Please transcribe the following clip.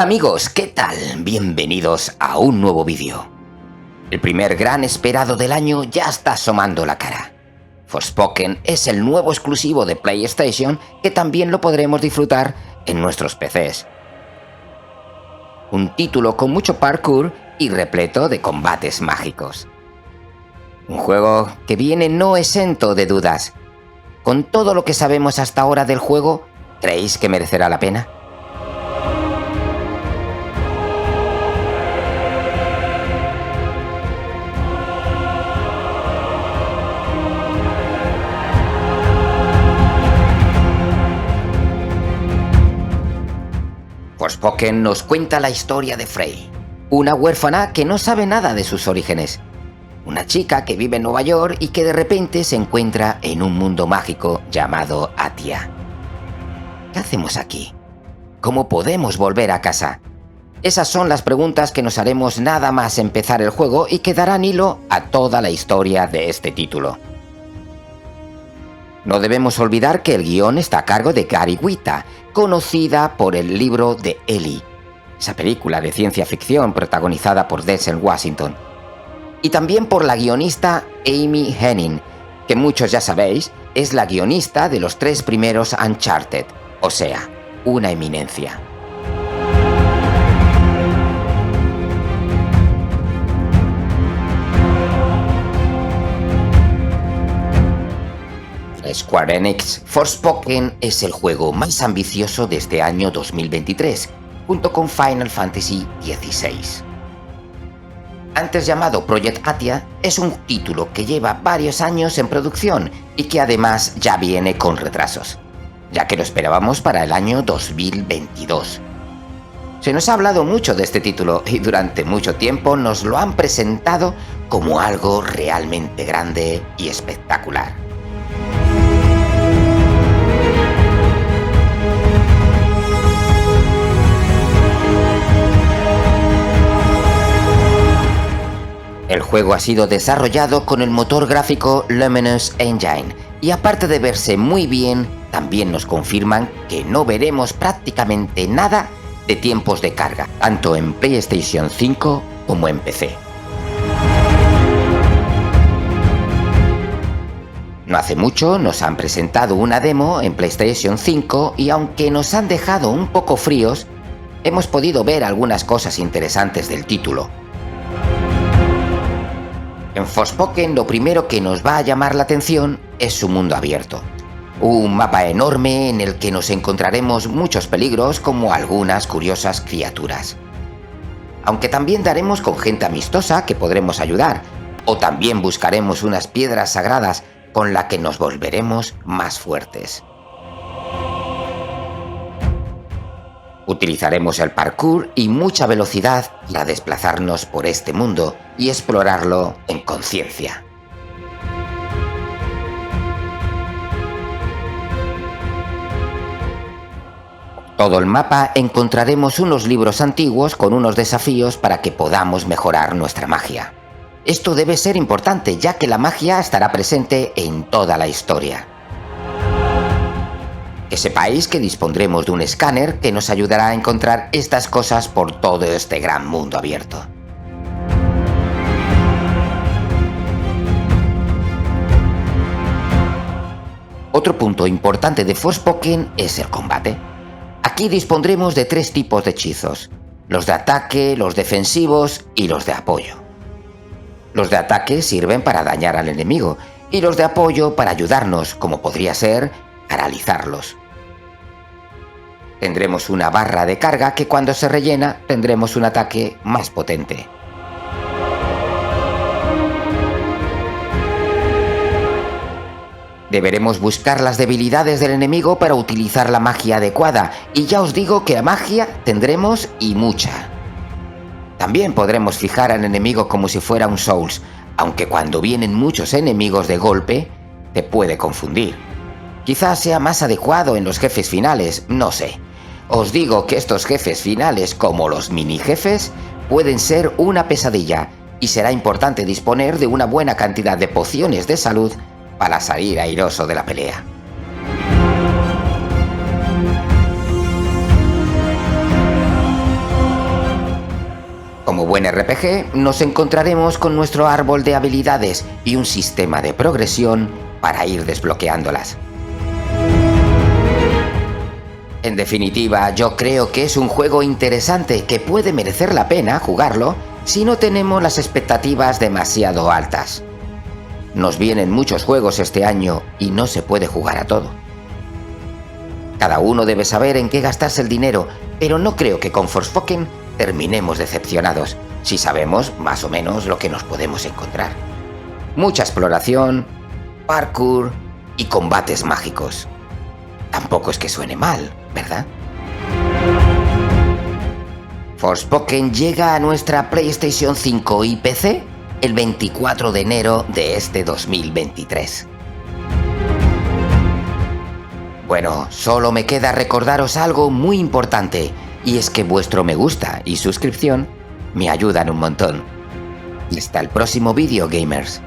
Hola amigos, ¿qué tal? Bienvenidos a un nuevo vídeo. El primer gran esperado del año ya está asomando la cara. Forspoken es el nuevo exclusivo de PlayStation que también lo podremos disfrutar en nuestros PCs. Un título con mucho parkour y repleto de combates mágicos. Un juego que viene no exento de dudas. Con todo lo que sabemos hasta ahora del juego, ¿creéis que merecerá la pena? Forspoken nos cuenta la historia de Frey, una huérfana que no sabe nada de sus orígenes. Una chica que vive en Nueva York y que de repente se encuentra en un mundo mágico llamado Atia. ¿Qué hacemos aquí? ¿Cómo podemos volver a casa? Esas son las preguntas que nos haremos nada más empezar el juego y que darán hilo a toda la historia de este título. No debemos olvidar que el guión está a cargo de Gary Whitta, conocida por el libro de Ellie, esa película de ciencia ficción protagonizada por Denzel Washington. Y también por la guionista Amy Hennig, que muchos ya sabéis, es la guionista de los 3 primeros Uncharted, o sea, una eminencia. Square Enix Forspoken es el juego más ambicioso de este año 2023, junto con Final Fantasy XVI. Antes llamado Project Atia, es un título que lleva varios años en producción y que además ya viene con retrasos, ya que lo esperábamos para el año 2022. Se nos ha hablado mucho de este título y durante mucho tiempo nos lo han presentado como algo realmente grande y espectacular. El juego ha sido desarrollado con el motor gráfico Luminous Engine y aparte de verse muy bien, también nos confirman que no veremos prácticamente nada de tiempos de carga, tanto en PlayStation 5 como en PC. No hace mucho nos han presentado una demo en PlayStation 5 y aunque nos han dejado un poco fríos, hemos podido ver algunas cosas interesantes del título. En Forspoken lo primero que nos va a llamar la atención es su mundo abierto. Un mapa enorme en el que nos encontraremos muchos peligros como algunas curiosas criaturas. Aunque también daremos con gente amistosa que podremos ayudar, o también buscaremos unas piedras sagradas con las que nos volveremos más fuertes. Utilizaremos el parkour y mucha velocidad para desplazarnos por este mundo y explorarlo en conciencia. Por todo el mapa encontraremos unos libros antiguos con unos desafíos para que podamos mejorar nuestra magia. Esto debe ser importante ya que la magia estará presente en toda la historia. Que sepáis que dispondremos de un escáner que nos ayudará a encontrar estas cosas por todo este gran mundo abierto. Otro punto importante de Forspoken es el combate. Aquí dispondremos de 3 tipos de hechizos: los de ataque, los defensivos y los de apoyo. Los de ataque sirven para dañar al enemigo y los de apoyo para ayudarnos, como podría ser paralizarlos. Tendremos una barra de carga que cuando se rellena tendremos un ataque más potente. Deberemos buscar las debilidades del enemigo para utilizar la magia adecuada, y ya os digo que la magia tendremos y mucha. También podremos fijar al enemigo como si fuera un Souls, aunque cuando vienen muchos enemigos de golpe, te puede confundir. Quizás sea más adecuado en los jefes finales, no sé. Os digo que estos jefes finales, como los mini jefes, pueden ser una pesadilla y será importante disponer de una buena cantidad de pociones de salud para salir airoso de la pelea. buen RPG, nos encontraremos con nuestro árbol de habilidades y un sistema de progresión para ir desbloqueándolas. En definitiva, yo creo que es un juego interesante que puede merecer la pena jugarlo si no tenemos las expectativas demasiado altas. Nos vienen muchos juegos este año y no se puede jugar a todo. Cada uno debe saber en qué gastarse el dinero, pero no creo que con Forspoken terminemos decepcionados, si sabemos más o menos lo que nos podemos encontrar. Mucha exploración, parkour y combates mágicos. Tampoco es que suene mal, ¿verdad? Forspoken llega a nuestra PlayStation 5 y PC el 24 de enero de este 2023. Bueno, solo me queda recordaros algo muy importante, y es que vuestro me gusta y suscripción me ayudan un montón. Y hasta el próximo vídeo, gamers.